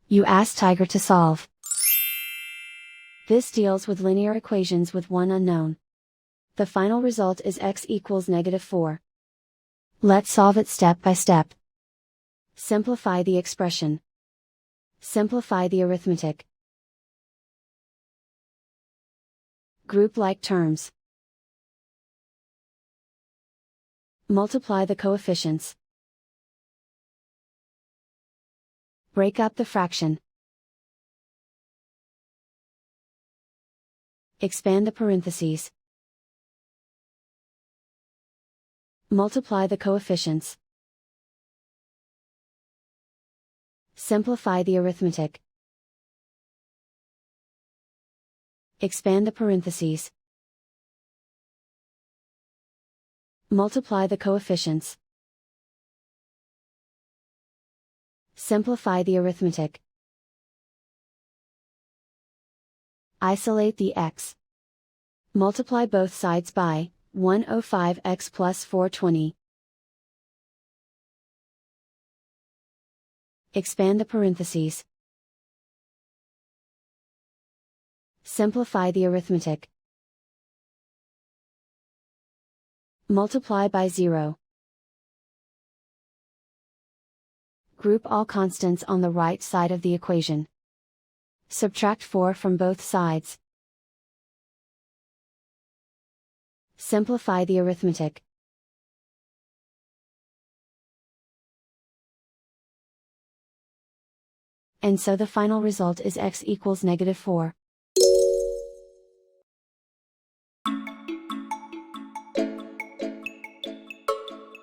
You ask Tiger to solve. This deals with linear equations with one unknown. The final result is x equals -4. Let's solve it step by step. Simplify the expression. Simplify the arithmetic. Group like terms. Multiply the coefficients. Break up the fraction. Expand the parentheses. Multiply the coefficients. Simplify the arithmetic. Expand the parentheses. Multiply the coefficients. Simplify the arithmetic. Isolate the x. Multiply both sides by 105x plus 420. Expand the parentheses. Simplify the arithmetic. Multiply by 0. Group all constants on the right side of the equation. Subtract 4 from both sides. Simplify the arithmetic. And so the final result is x equals -4.